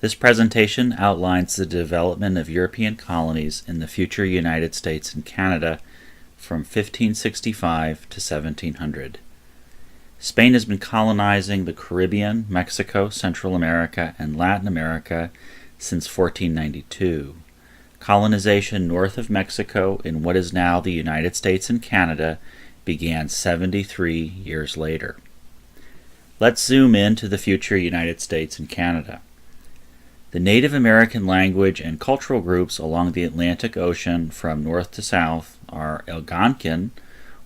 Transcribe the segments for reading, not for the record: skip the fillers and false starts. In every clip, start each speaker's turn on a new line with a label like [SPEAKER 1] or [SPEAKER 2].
[SPEAKER 1] This presentation outlines the development of European colonies in the future United States and Canada from 1565 to 1700. Spain has been colonizing the Caribbean, Mexico, Central America, and Latin America since 1492. Colonization north of Mexico in what is now the United States and Canada began 73 years later. Let's zoom into the future United States and Canada. The Native American language and cultural groups along the Atlantic Ocean from north to south are Algonquian,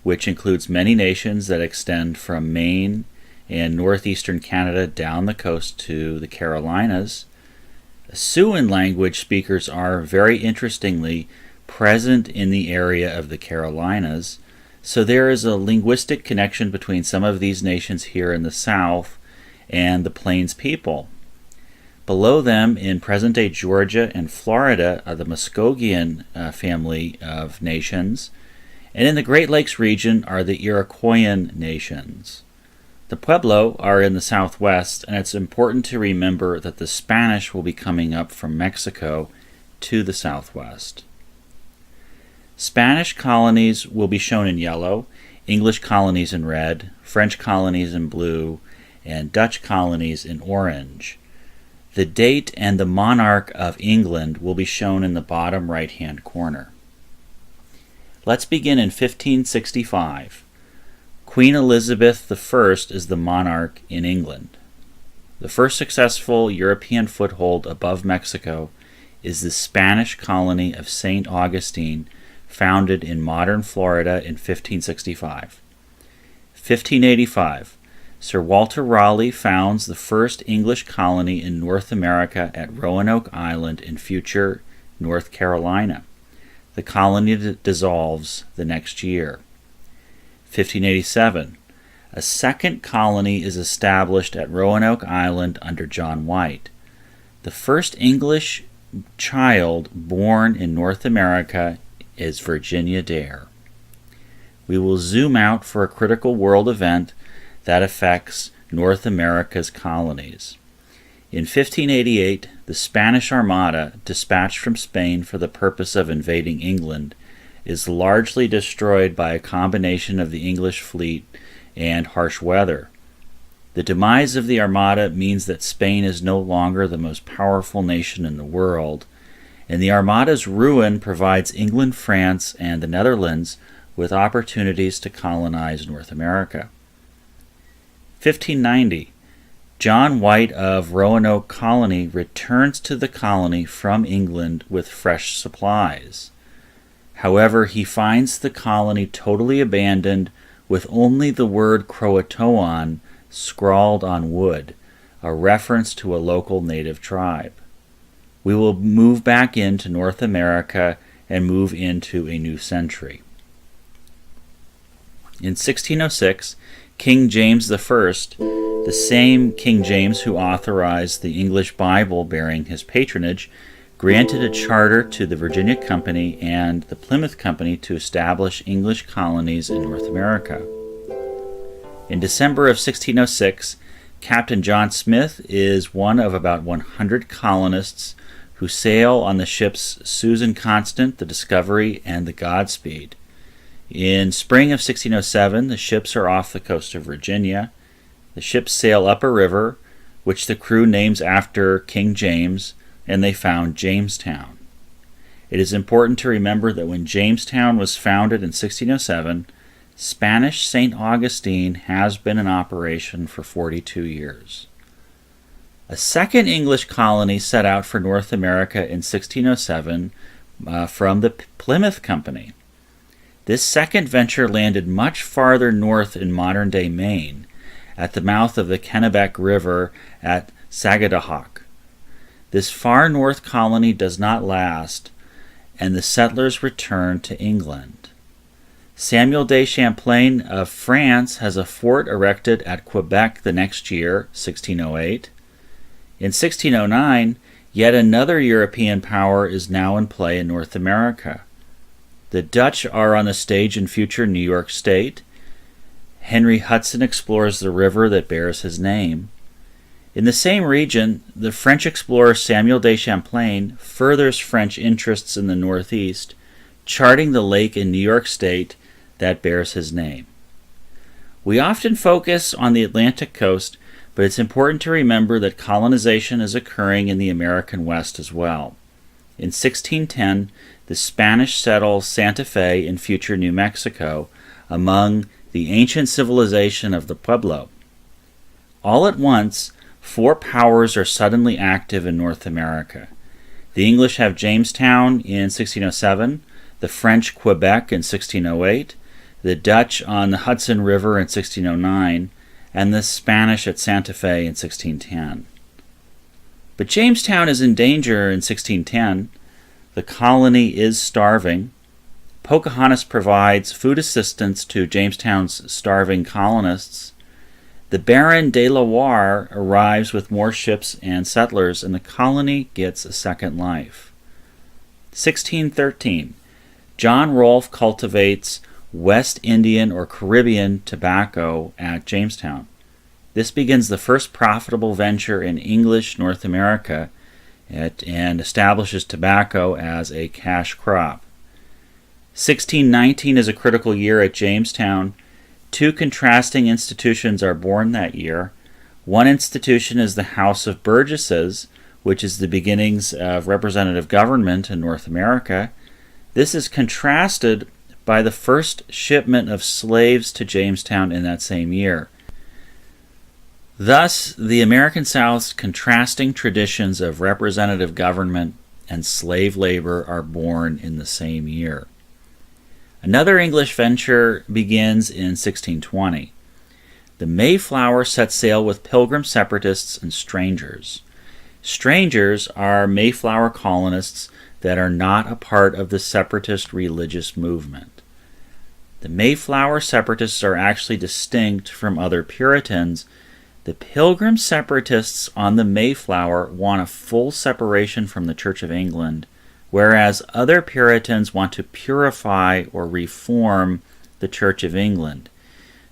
[SPEAKER 1] which includes many nations that extend from Maine and northeastern Canada down the coast to the Carolinas. Souian language speakers are, very interestingly, present in the area of the Carolinas, so there is a linguistic connection between some of these nations here in the south and the Plains people. Below them, in present-day Georgia and Florida, are the Muskogean family of nations, and in the Great Lakes region are the Iroquoian nations. The Pueblo are in the southwest, and it's important to remember that the Spanish will be coming up from Mexico to the southwest. Spanish colonies will be shown in yellow, English colonies in red, French colonies in blue, and Dutch colonies in orange. The date and the monarch of England will be shown in the bottom right-hand corner. Let's begin in 1565. Queen Elizabeth I is the monarch in England. The first successful European foothold above Mexico is the Spanish colony of Saint Augustine, founded in modern Florida in 1565. 1585. Sir Walter Raleigh founds the first English colony in North America at Roanoke Island in future North Carolina. The colony dissolves the next year. 1587. A second colony is established at Roanoke Island under John White. The first English child born in North America is Virginia Dare. We will zoom out for a critical world event that affects North America's colonies. In 1588, the Spanish Armada, dispatched from Spain for the purpose of invading England, is largely destroyed by a combination of the English fleet and harsh weather. The demise of the Armada means that Spain is no longer the most powerful nation in the world, and the Armada's ruin provides England, France, and the Netherlands with opportunities to colonize North America. 1590. John White of Roanoke Colony returns to the colony from England with fresh supplies. However, he finds the colony totally abandoned with only the word Croatoan scrawled on wood, a reference to a local native tribe. We will move back into North America and move into a new century. In 1606, King James I, the same King James who authorized the English Bible bearing his patronage, granted a charter to the Virginia Company and the Plymouth Company to establish English colonies in North America. In December of 1606, Captain John Smith is one of about 100 colonists who sail on the ships Susan Constant, the Discovery, and the Godspeed. In spring of 1607, the ships are off the coast of Virginia. The ships sail up a river, which the crew names after King James, and they found Jamestown. It is important to remember that when Jamestown was founded in 1607, Spanish Saint Augustine has been in operation for 42 years. A second English colony set out for North America in 1607 from the Plymouth Company. This second venture landed much farther north in modern-day Maine, at the mouth of the Kennebec River at Sagadahoc. This far north colony does not last, and the settlers return to England. Samuel de Champlain of France has a fort erected at Quebec the next year, 1608. In 1609, yet another European power is now in play in North America. The Dutch are on the stage in future New York State. Henry Hudson explores the river that bears his name. In the same region, the French explorer Samuel de Champlain furthers French interests in the Northeast, charting the lake in New York State that bears his name. We often focus on the Atlantic coast, but it's important to remember that colonization is occurring in the American West as well. In 1610, the Spanish settle Santa Fe in future New Mexico among the ancient civilization of the Pueblo. All at once, 4 powers are suddenly active in North America. The English have Jamestown in 1607, the French Quebec in 1608, the Dutch on the Hudson River in 1609, and the Spanish at Santa Fe in 1610. But Jamestown is in danger in 1610. The colony is starving. Pocahontas provides food assistance to Jamestown's starving colonists. The Baron de la Warre arrives with more ships and settlers, and the colony gets a second life. 1613. John Rolfe cultivates West Indian or Caribbean tobacco at Jamestown. This begins the first profitable venture in English North America and establishes tobacco as a cash crop. 1619 is a critical year at Jamestown. 2 contrasting institutions are born that year. One institution is the House of Burgesses, which is the beginnings of representative government in North America. This is contrasted by the first shipment of slaves to Jamestown in that same year. Thus, the American South's contrasting traditions of representative government and slave labor are born in the same year. Another English venture begins in 1620. The Mayflower sets sail with Pilgrim separatists and strangers. Strangers are Mayflower colonists that are not a part of the separatist religious movement. The Mayflower separatists are actually distinct from other Puritans. The Pilgrim separatists on the Mayflower want a full separation from the Church of England, whereas other Puritans want to purify or reform the Church of England.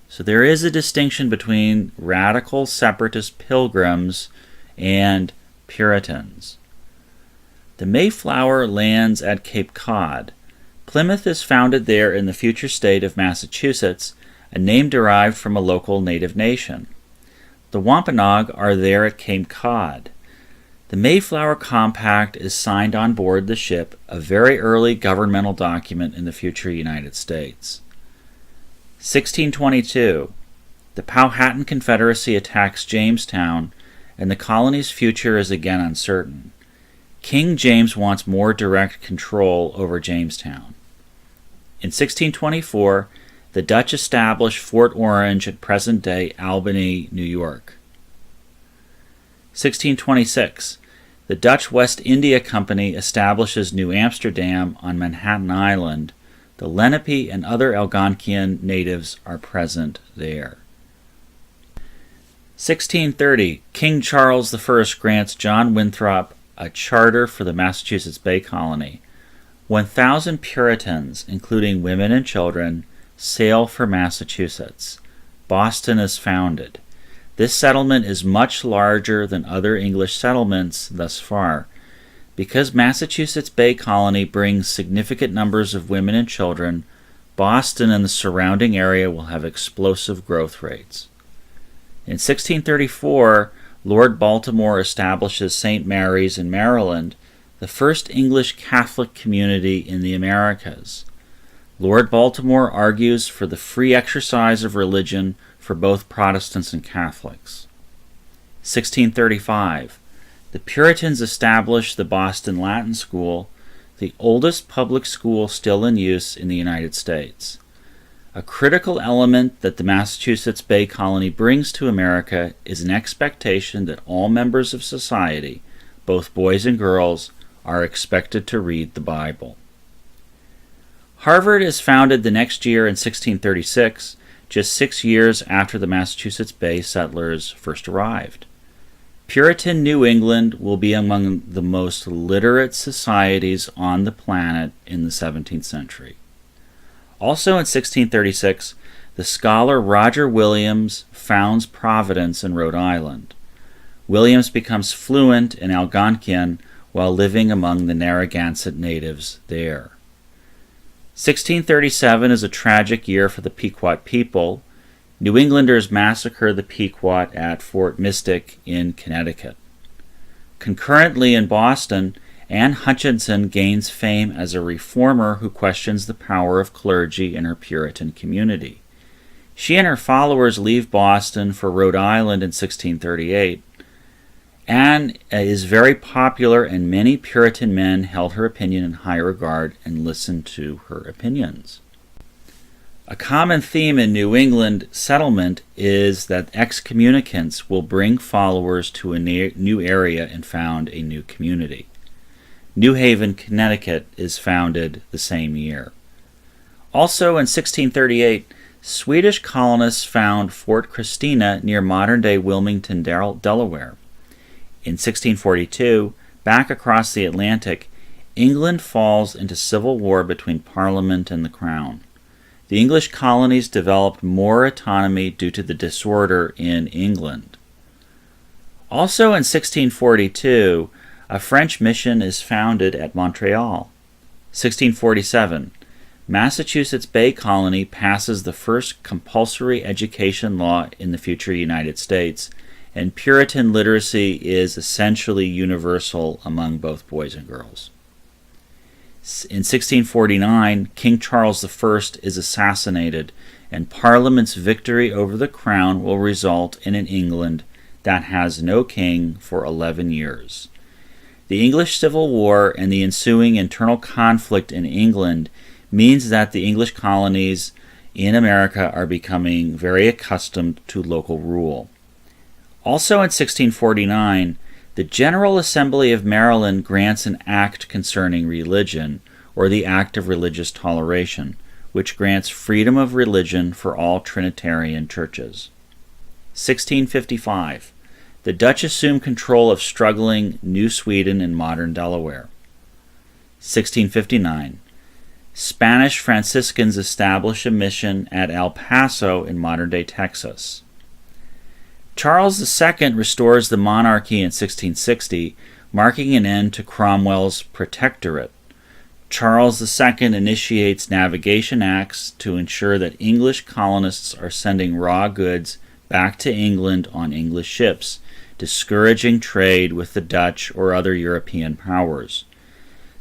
[SPEAKER 1] So there is a distinction between radical separatist pilgrims and Puritans. The Mayflower lands at Cape Cod. Plymouth is founded there in the future state of Massachusetts, a name derived from a local native nation. The Wampanoag are there at Cape Cod. The Mayflower Compact is signed on board the ship, a very early governmental document in the future United States. 1622. The Powhatan Confederacy attacks Jamestown, and the colony's future is again uncertain. King James wants more direct control over Jamestown. In 1624, the Dutch establish Fort Orange at present-day Albany, New York. 1626. The Dutch West India Company establishes New Amsterdam on Manhattan Island. The Lenape and other Algonquian natives are present there. 1630. King Charles I grants John Winthrop a charter for the Massachusetts Bay Colony. 1,000 Puritans, including women and children, sail for Massachusetts. Boston is founded. This settlement is much larger than other English settlements thus far. Because Massachusetts Bay Colony brings significant numbers of women and children, Boston and the surrounding area will have explosive growth rates. In 1634, Lord Baltimore establishes St. Mary's in Maryland, the first English Catholic community in the Americas. Lord Baltimore argues for the free exercise of religion for both Protestants and Catholics. 1635. The Puritans established the Boston Latin School, the oldest public school still in use in the United States. A critical element that the Massachusetts Bay Colony brings to America is an expectation that all members of society, both boys and girls, are expected to read the Bible. Harvard is founded the next year in 1636, just 6 years after the Massachusetts Bay settlers first arrived. Puritan New England will be among the most literate societies on the planet in the 17th century. Also in 1636, the scholar Roger Williams founds Providence in Rhode Island. Williams becomes fluent in Algonquian while living among the Narragansett natives there. 1637 is a tragic year for the Pequot people. New Englanders massacre the Pequot at Fort Mystic in Connecticut. Concurrently in Boston, Anne Hutchinson gains fame as a reformer who questions the power of clergy in her Puritan community. She and her followers leave Boston for Rhode Island in 1638. Anne is very popular, and many Puritan men held her opinion in high regard and listened to her opinions. A common theme in New England settlement is that excommunicants will bring followers to a new area and found a new community. New Haven, Connecticut is founded the same year. Also in 1638, Swedish colonists found Fort Christina near modern-day Wilmington, Delaware. In 1642, back across the Atlantic, England falls into civil war between Parliament and the Crown. The English colonies developed more autonomy due to the disorder in England. Also in 1642, a French mission is founded at Montreal. 1647, Massachusetts Bay Colony passes the first compulsory education law in the future United States, and Puritan literacy is essentially universal among both boys and girls. In 1649, King Charles I is assassinated, and Parliament's victory over the Crown will result in an England that has no king for 11 years. The English Civil War and the ensuing internal conflict in England means that the English colonies in America are becoming very accustomed to local rule. Also in 1649, the General Assembly of Maryland grants an act concerning religion, or the Act of Religious Toleration, which grants freedom of religion for all Trinitarian churches. 1655, the Dutch assume control of struggling New Sweden in modern Delaware. 1659, Spanish Franciscans establish a mission at El Paso in modern-day Texas. Charles II restores the monarchy in 1660, marking an end to Cromwell's protectorate. Charles II initiates navigation acts to ensure that English colonists are sending raw goods back to England on English ships, discouraging trade with the Dutch or other European powers.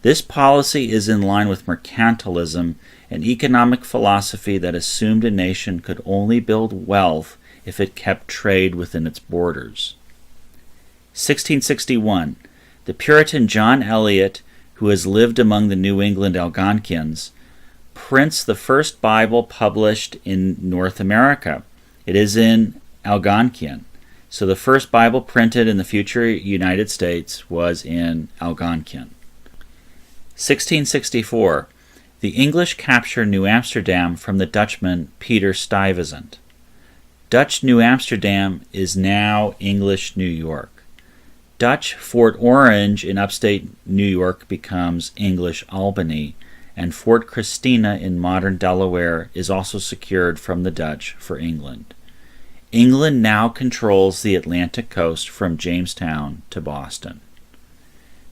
[SPEAKER 1] This policy is in line with mercantilism, an economic philosophy that assumed a nation could only build wealth if it kept trade within its borders. 1661, the Puritan John Eliot, who has lived among the New England Algonquians, prints the first Bible published in North America. It is in Algonquian. So the first Bible printed in the future United States was in Algonquian. 1664, the English capture New Amsterdam from the Dutchman Peter Stuyvesant. Dutch New Amsterdam is now English New York. Dutch Fort Orange in upstate New York becomes English Albany, and Fort Christina in modern Delaware is also secured from the Dutch for England. England now controls the Atlantic coast from Jamestown to Boston.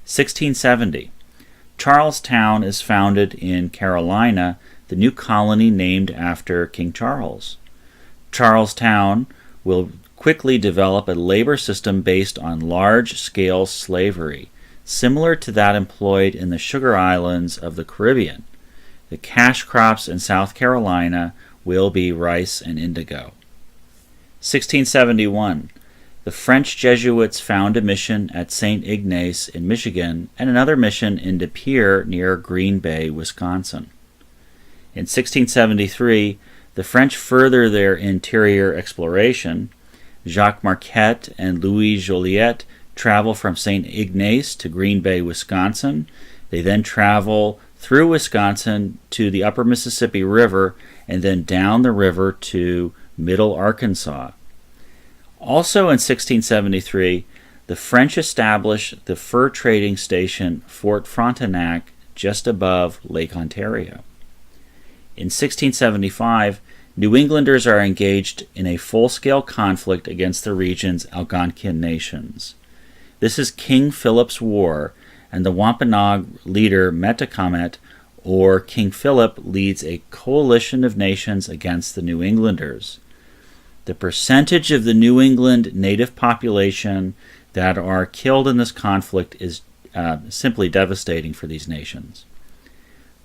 [SPEAKER 1] 1670, Charlestown is founded in Carolina, the new colony named after King Charles. Charlestown will quickly develop a labor system based on large-scale slavery, similar to that employed in the sugar islands of the Caribbean. The cash crops in South Carolina will be rice and indigo. 1671, the French Jesuits found a mission at St. Ignace in Michigan and another mission in De Pere near Green Bay, Wisconsin. In 1673, the French further their interior exploration. Jacques Marquette and Louis Joliet travel from St. Ignace to Green Bay, Wisconsin. They then travel through Wisconsin to the upper Mississippi River and then down the river to Middle Arkansas. Also in 1673, the French establish the fur trading station Fort Frontenac just above Lake Ontario. In 1675, New Englanders are engaged in a full-scale conflict against the region's Algonquian nations. This is King Philip's War, and the Wampanoag leader Metacomet, or King Philip, leads a coalition of nations against the New Englanders. The percentage of the New England native population that are killed in this conflict is simply devastating for these nations.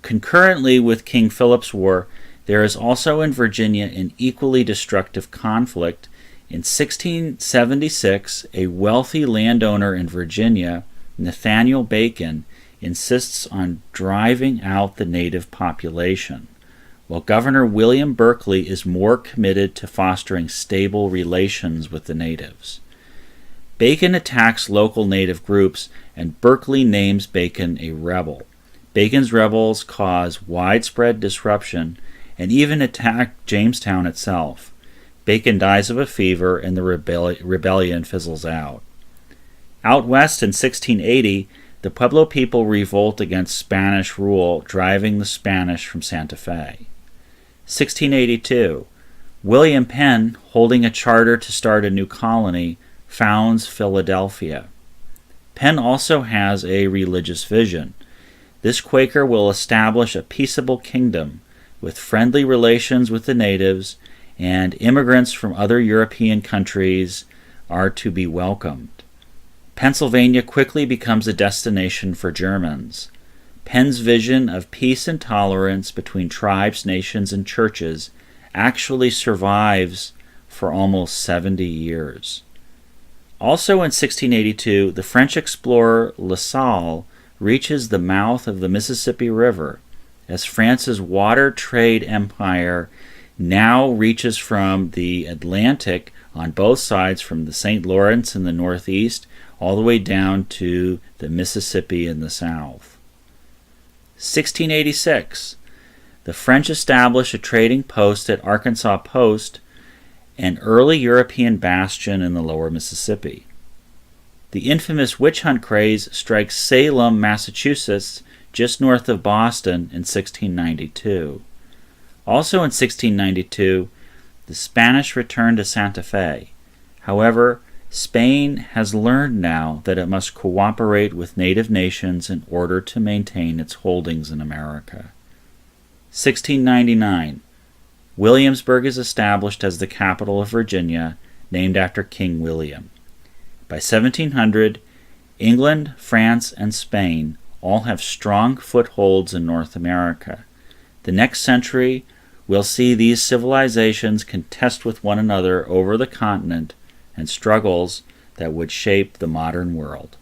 [SPEAKER 1] Concurrently with King Philip's War, there is also in Virginia an equally destructive conflict. In 1676, a wealthy landowner in Virginia, Nathaniel Bacon, insists on driving out the native population, while Governor William Berkeley is more committed to fostering stable relations with the natives. Bacon attacks local native groups, and Berkeley names Bacon a rebel. Bacon's rebels cause widespread disruption and even attack Jamestown itself. Bacon dies of a fever, and the rebellion fizzles out. Out west in 1680, the Pueblo people revolt against Spanish rule, driving the Spanish from Santa Fe. 1682, William Penn, holding a charter to start a new colony, founds Philadelphia. Penn also has a religious vision. This Quaker will establish a peaceable kingdom with friendly relations with the natives, and immigrants from other European countries are to be welcomed. Pennsylvania quickly becomes a destination for Germans. Penn's vision of peace and tolerance between tribes, nations, and churches actually survives for almost 70 years. Also in 1682, the French explorer La Salle reaches the mouth of the Mississippi River, as France's water trade empire now reaches from the Atlantic on both sides, from the St. Lawrence in the northeast all the way down to the Mississippi in the south. 1686, the French establish a trading post at Arkansas Post, an early European bastion in the lower Mississippi. The infamous witch hunt craze strikes Salem, Massachusetts, just north of Boston in 1692. Also in 1692, the Spanish return to Santa Fe. However, Spain has learned now that it must cooperate with native nations in order to maintain its holdings in America. 1699, Williamsburg is established as the capital of Virginia, named after King William. By 1700, England, France, and Spain all have strong footholds in North America. The next century will see these civilizations contest with one another over the continent, and struggles that would shape the modern world.